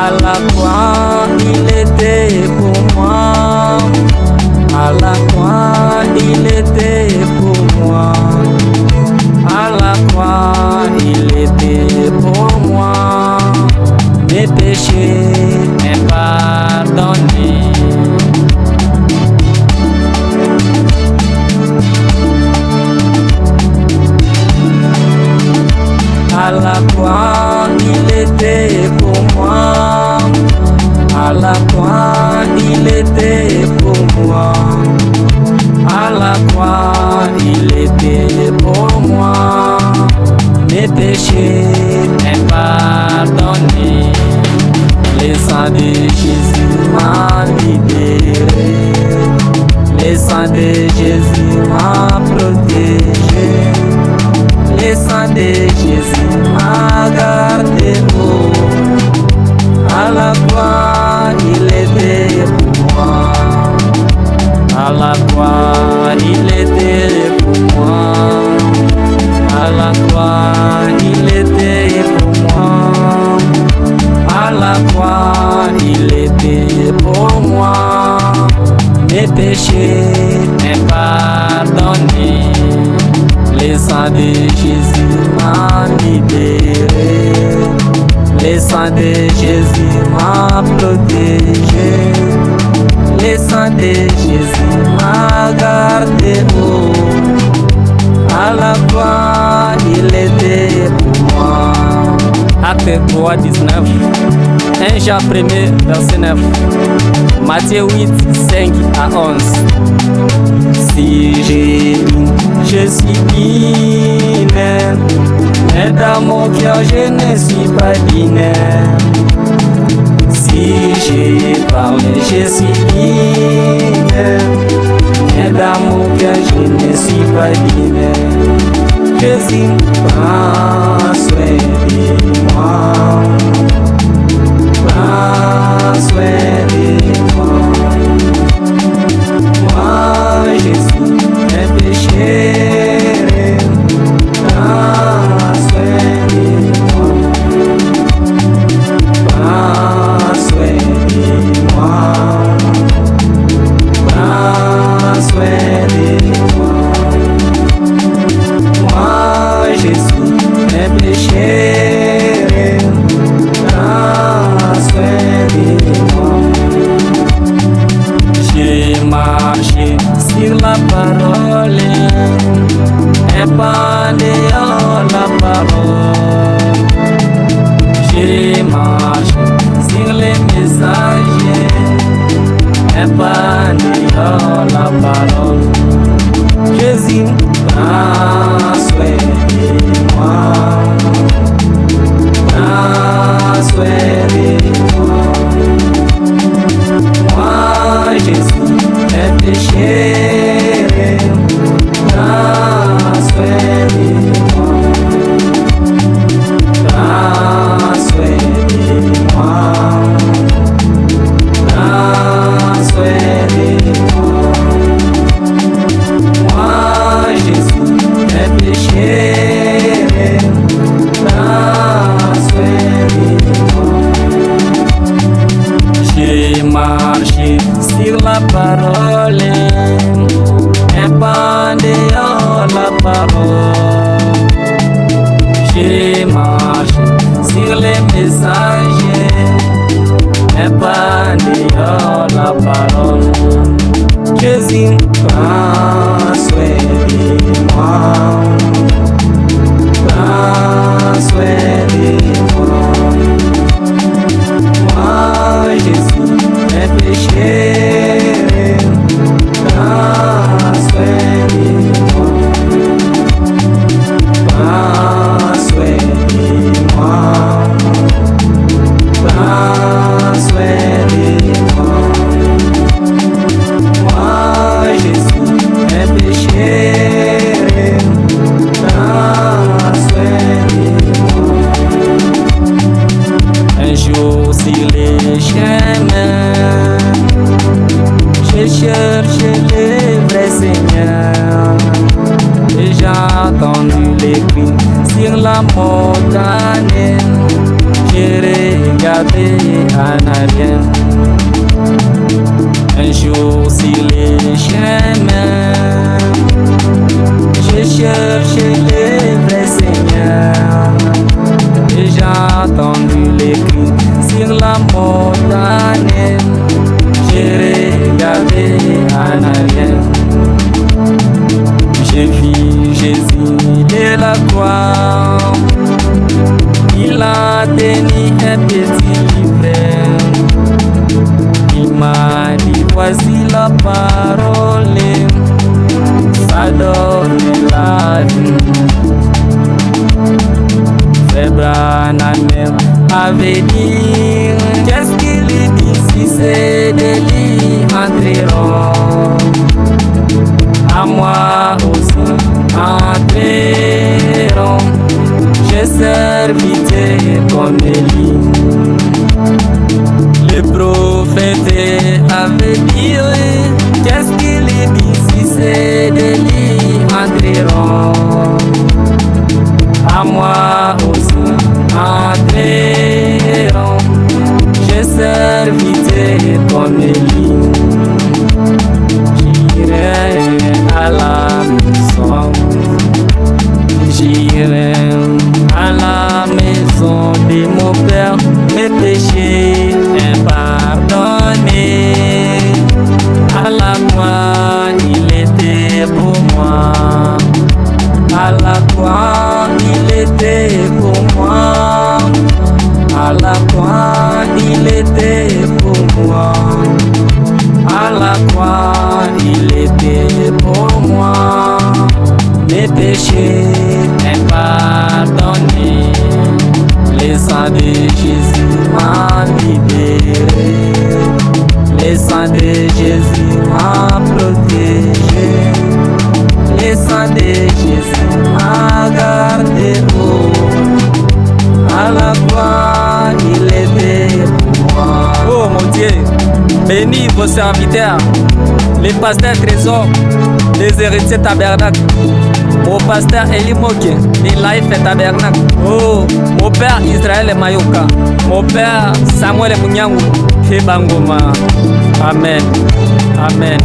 À la croix, il était pour moi. À la croix, il était pour moi. À la croix, il était pour moi. Mes péchés m'est pardonné. À la croix, il était pour moi. À la croix, il était pour moi. À la croix, il était pour moi. Mes péchés m'est pardonné. Le sang de Jésus m'a libéré. Le sang de Jésus m'a protégé. Le sang de Jésus m'a gardé beau. À la croix, il était pour moi. À la croix, il était pour moi. À la croix, il était pour moi. À la croix, il était pour moi. Mes péchés m'est pardonné. Le sang de Jésus m'a libéré. Le sang de Jésus m'a protégé. Le sang de Jésus m'a gardé haut. À la croix, il était pour moi. Acte 3, 19. 1 Jean 1er, verset 9. Matthieu 8, 5 à 11. Si j'ai dit, je suis binaire, mais dans mon cœur je ne suis pas binaire. Si j'ai parlé, je suis binaire, mais dans mon cœur je ne suis pas binaire. Jésus, prends soin de moi. Prends soin de moi. Moi, Jésus, mes péchés. Prends soin de moi. Prends soin de moi. Prends soin de moi. Moi, Jésus, mes péchés. Prends soin de moi. J'ai marché sur la parole, épandé en la parole. J'ai marché sur les messages, épandé en la parole. Jésus, prends soin de moi. Prends soin de moi. Moi, Jésus, mes péchés. Prends soin de moi. Prends soin de moi. Prends soin de moi. Moi, Jésus, mes péchés. Prends soin de moi. J'ai marché sur la parole, épandé en la parole. J'ai marché sur les messages, épandé en la parole. Jésus, prends soin de moi. Prends soin de moi. Moi, Jésus, mes péchés. Prends soin de moi. Prends soin de moi. Prends soin de moi. Moi, Jésus, mes péchés. Prends soin de moi. Un jour sur les chemins, je cherche le vrai Seigneur. Et j'ai entendu les cris sur la montagne. J'ai regardé en arrière. Un jour sur les chemins, j'ai cherché le vrai Seigneur. Et j'ai entendu les cris sur la montagne. J'ai regardé en arrière. J'ai vu Jésus de la croix. Il a tenu un petit livret. Il m'a dit voici la parole, ça donne la vie. Frère Branham avait dit, qu'est-ce qu'il dit si c'est de lui entreront? À moi aussi entreront. J'ai servité comme lui. Le prophète avait dit, qu'est-ce qu'il dit si c'est de lui entreront? À moi aussi entreront. J'ai servité comme lui. J'irai à la maison. J'irai à la maison de mon Père, mes péchés impardonnés. À la croix, il était pour moi. À la croix, il était pour moi. À la croix, il était pour moi. À la croix, il était pour moi. Mes péchés impardonnés. Le sang de Jésus m'a libéré. Le sang de Jésus m'a protégé. Le sang de Jésus m'a gardé haut. À la croix, il était pour moi. Oh mon Dieu, bénis vos serviteurs, les pasteurs trésors des héritiers tabernacle. Mon pasteur Eli Moke, de Life Tabernacle. Oh, mon père Israël Mayoka. Mon père Samuel Munyangu, Hebangoma. Amen. Amen.